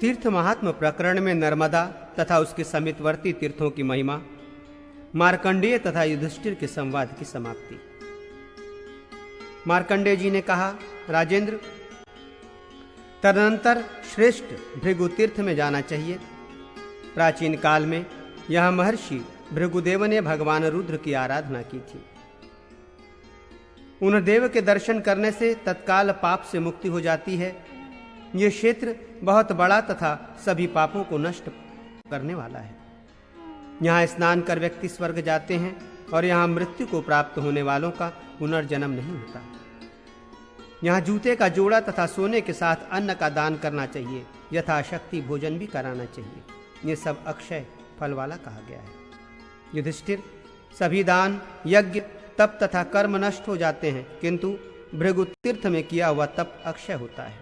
तीर्थ महात्म प्रकरण में नर्मदा तथा उसके समीपवर्ती तीर्थों की महिमा, मार्कंडेय तथा युधिष्ठिर के संवाद की समाप्ति। मार्कंडेय जी ने कहा, राजेंद्र, तदनंतर श्रेष्ठ भृगु तीर्थ में जाना चाहिए। प्राचीन काल में यह महर्षि भृगुदेव ने भगवान रुद्र की आराधना की थी। उन देव के दर्शन करने से तत्काल पाप से मुक्ति हो जाती है। यह क्षेत्र बहुत बड़ा तथा सभी पापों को नष्ट करने वाला है। यहाँ स्नान कर व्यक्ति स्वर्ग जाते हैं और यहाँ मृत्यु को प्राप्त होने वालों का पुनर्जन्म नहीं होता। यहाँ जूते का जोड़ा तथा सोने के साथ अन्न का दान करना चाहिए, यथाशक्ति भोजन भी कराना चाहिए। ये सब अक्षय फल वाला कहा गया है। युधिष्ठिर, सभी दान, यज्ञ, तप तथा कर्म नष्ट हो जाते हैं, किंतु भृगु तीर्थ में किया हुआ तप अक्षय होता है।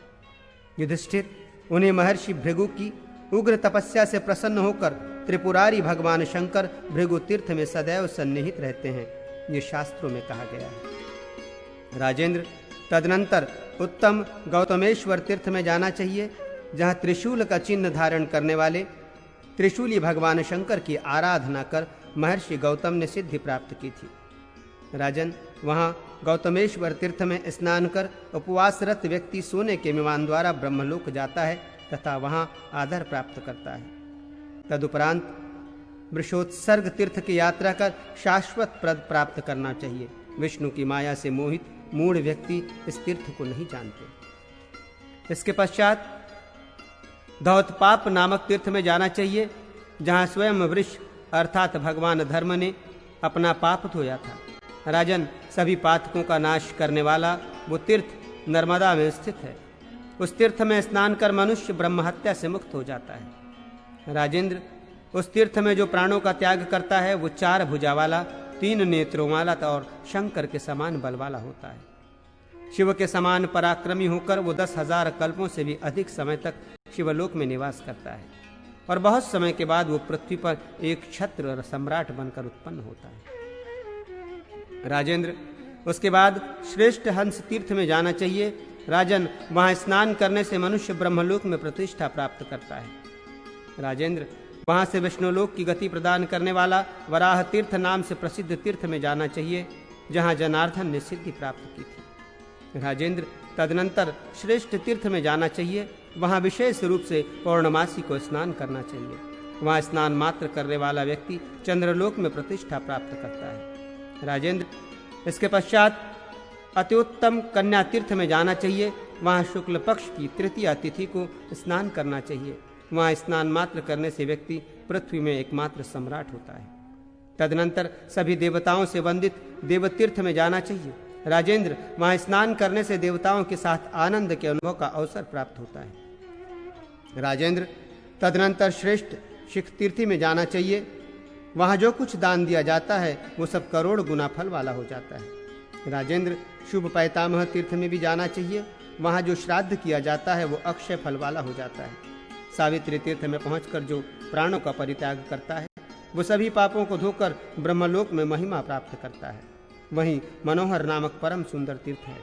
युधिष्ठिर, उन्हें महर्षि भृगु की उग्र तपस्या से प्रसन्न होकर त्रिपुरारी भगवान शंकर भृगु तीर्थ में सदैव सन्निहित रहते हैं, ये शास्त्रों में कहा गया है। राजेंद्र, तदनंतर उत्तम गौतमेश्वर तीर्थ में जाना चाहिए, जहाँ त्रिशूल का चिन्ह धारण करने वाले त्रिशूली भगवान शंकर की आराधना कर महर्षि गौतम ने सिद्धि प्राप्त की थी। राजन, वहाँ गौतमेश्वर तीर्थ में स्नान कर उपवासरत व्यक्ति सोने के विमान द्वारा ब्रह्मलोक जाता है तथा वहाँ आदर प्राप्त करता है। तदुपरांत वृषोत्सर्ग तीर्थ की यात्रा कर शाश्वत पद प्राप्त करना चाहिए। विष्णु की माया से मोहित मूढ़ व्यक्ति इस तीर्थ को नहीं जानते। इसके पश्चात धौतपाप नामक तीर्थ में जाना चाहिए, जहाँ स्वयं वृष अर्थात भगवान धर्म ने अपना पाप धोया था। राजन, सभी पातकों का नाश करने वाला वो तीर्थ नर्मदा में स्थित है। उस तीर्थ में स्नान कर मनुष्य ब्रह्म हत्या से मुक्त हो जाता है। राजेंद्र, उस तीर्थ में जो प्राणों का त्याग करता है वो 4 भुजा वाला, 3 नेत्रों वाला और शंकर के समान बल वाला होता है। शिव के समान पराक्रमी होकर वो 10,000 कल्पों से भी अधिक समय तक शिवलोक में निवास करता है और बहुत समय के बाद वो पृथ्वी पर एक क्षत्र और सम्राट बनकर उत्पन्न होता है। राजेंद्र, उसके बाद श्रेष्ठ हंस तीर्थ में जाना चाहिए। राजन, वहां स्नान करने से मनुष्य ब्रह्मलोक में प्रतिष्ठा प्राप्त करता है। राजेंद्र, वहां से विष्णुलोक की गति प्रदान करने वाला वराह तीर्थ नाम से प्रसिद्ध तीर्थ में जाना चाहिए, जहां जनार्दन ने सिद्धि प्राप्त की थी। राजेंद्र, तदनंतर श्रेष्ठ तीर्थ में जाना चाहिए। वहां विशेष रूप से पौर्णमासी को स्नान करना चाहिए। वहां स्नान मात्र करने वाला व्यक्ति चंद्रलोक में प्रतिष्ठा प्राप्त करता है। राजेंद्र, इसके पश्चात अत्युत्तम कन्या तीर्थ में जाना चाहिए। वहाँ शुक्ल पक्ष की तृतीया तिथि को स्नान करना चाहिए। वहाँ स्नान मात्र करने से व्यक्ति पृथ्वी में एकमात्र सम्राट होता है। तदनंतर सभी देवताओं से वंदित देवतीर्थ में जाना चाहिए। राजेंद्र, वहाँ स्नान करने से देवताओं के साथ आनंद के अनुभव का अवसर प्राप्त होता है। राजेंद्र, तदनंतर श्रेष्ठ शिख तीर्थी में जाना चाहिए। वहाँ जो कुछ दान दिया जाता है वो सब करोड़ गुना फल वाला हो जाता है। राजेंद्र, शुभ पैतामह तीर्थ में भी जाना चाहिए। वहाँ जो श्राद्ध किया जाता है वो अक्षय फल वाला हो जाता है। सावित्री तीर्थ में पहुंचकर जो प्राणों का परित्याग करता है वो सभी पापों को धोकर ब्रह्मलोक में महिमा प्राप्त करता है। वहीं मनोहर नामक परम सुंदर तीर्थ है।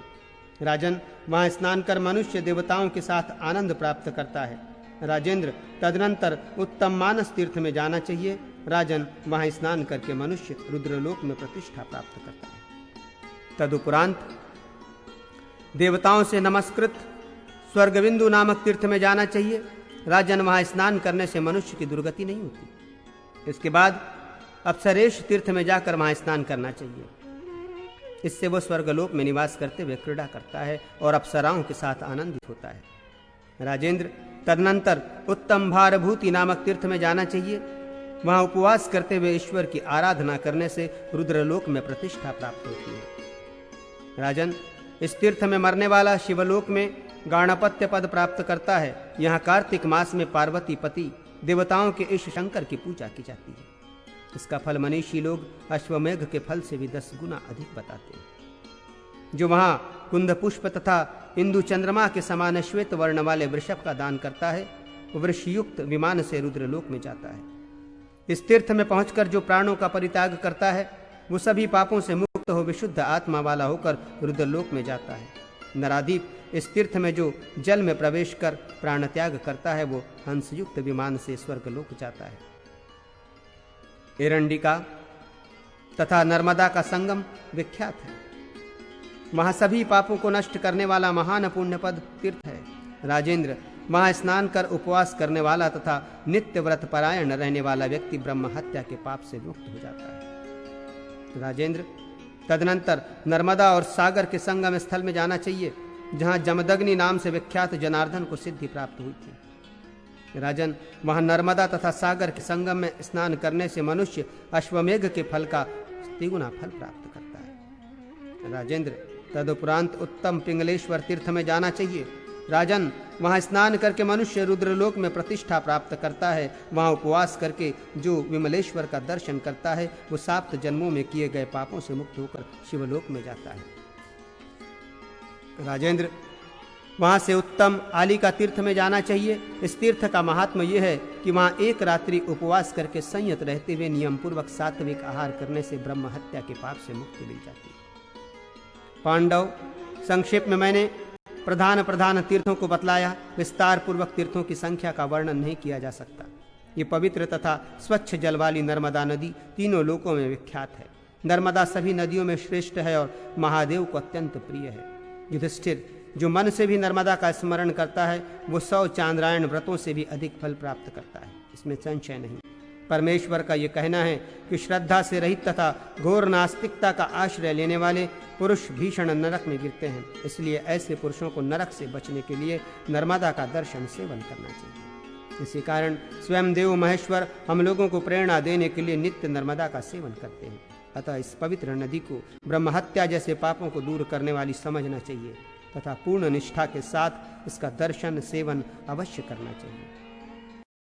राजन, वहाँ स्नान कर मनुष्य देवताओं के साथ आनंद प्राप्त करता है। राजेंद्र, तदनंतर उत्तम मानस तीर्थ में जाना चाहिए। राजन, वहाँ स्नान करके मनुष्य रुद्रलोक में प्रतिष्ठा प्राप्त करता है। तदुपरांत देवताओं से नमस्कृत स्वर्गबिंदु नामक तीर्थ में जाना चाहिए। राजन, वहाँ स्नान करने से मनुष्य की दुर्गति नहीं होती। इसके बाद अप्सरेश तीर्थ में जाकर वहाँ स्नान करना चाहिए। इससे वो स्वर्गलोक में निवास करते हुए क्रीड़ा करता है और अप्सराओं के साथ आनंदित होता है। राजेंद्र, तदनंतर उत्तम भारभूति नामक तीर्थ में जाना चाहिए। वहाँ उपवास करते हुए ईश्वर की आराधना करने से रुद्रलोक में प्रतिष्ठा प्राप्त होती है। राजन, इस तीर्थ में मरने वाला शिवलोक में गाणपत्य पद प्राप्त करता है। यहाँ कार्तिक मास में पार्वती पति देवताओं के इष्ट शंकर की पूजा की जाती है। इसका फल मनीषी लोग अश्वमेघ के फल से भी 10 गुना अधिक बताते हैं। जो वहाँ कुंद पुष्प तथा इंदु चंद्रमा के समान श्वेत वर्ण वाले वृषभ का दान करता है वो वृषयुक्त विमान से रुद्रलोक में जाता है। इस तीर्थ में पहुंचकर जो प्राणों का परित्याग करता है वो सभी पापों से मुक्त हो विशुद्ध आत्मा वाला होकर रुद्रलोक में जाता है। नरादीप, इस तीर्थ में जो जल में प्रवेश कर प्राण त्याग करता है वो हंसयुक्त विमान से स्वर्गलोक जाता है। एरंडिका तथा नर्मदा का संगम विख्यात है। वहां सभी पापों को नष्ट करने वाला महान पुण्यपद तीर्थ है। राजेंद्र, वहां स्नान कर उपवास करने वाला तथा नित्य व्रत परायण रहने वाला व्यक्ति ब्रह्म हत्या के पाप से मुक्त हो जाता है। राजेंद्र, तदनंतर नर्मदा और सागर के संगम स्थल में जाना चाहिए, जहां जमदग्नि नाम से विख्यात जनार्दन को सिद्धि प्राप्त हुई थी। राजन, वहां नर्मदा तथा सागर के संगम में स्नान करने से मनुष्य अश्वमेघ के फल का तिगुना फल प्राप्त करता है। राजेंद्र, तदुपरांत उत्तम पिंगलेश्वर तीर्थ में जाना चाहिए। राजन, वहां स्नान करके मनुष्य रुद्रलोक में प्रतिष्ठा प्राप्त करता है। वहां उपवास करके जो विमलेश्वर का दर्शन करता है वो 7 जन्मों में किए गए पापों से मुक्त होकर शिवलोक में जाता है। राजेंद्र, वहां से उत्तम आलिका तीर्थ में जाना चाहिए। इस तीर्थ का महात्म्य यह है कि वहां एक रात्रि उपवास करके संयत रहते हुए नियम पूर्वक सात्विक आहार करने से ब्रह्म हत्या के पाप से मुक्ति मिल जाती है। पांडव, संक्षेप में मैंने प्रधान तीर्थों को बतलाया। विस्तार पूर्वक तीर्थों की संख्या का वर्णन नहीं किया जा सकता। ये पवित्र तथा स्वच्छ जल वाली नर्मदा नदी तीनों लोकों में विख्यात है। नर्मदा सभी नदियों में श्रेष्ठ है और महादेव को अत्यंत प्रिय है। युधिष्ठिर, जो मन से भी नर्मदा का स्मरण करता है वो 100 चांद्रायण व्रतों से भी अधिक फल प्राप्त करता है, इसमें संशय नहीं। परमेश्वर का यह कहना है कि श्रद्धा से रहित तथा घोर नास्तिकता का आश्रय लेने वाले पुरुष भीषण नरक में गिरते हैं। इसलिए ऐसे पुरुषों को नरक से बचने के लिए नर्मदा का दर्शन सेवन करना चाहिए। इसी कारण स्वयं देव महेश्वर हम लोगों को प्रेरणा देने के लिए नित्य नर्मदा का सेवन करते हैं। अतः इस पवित्र नदी को ब्रह्म हत्या जैसे पापों को दूर करने वाली समझना चाहिए तथा पूर्ण निष्ठा के साथ इसका दर्शन सेवन अवश्य करना चाहिए।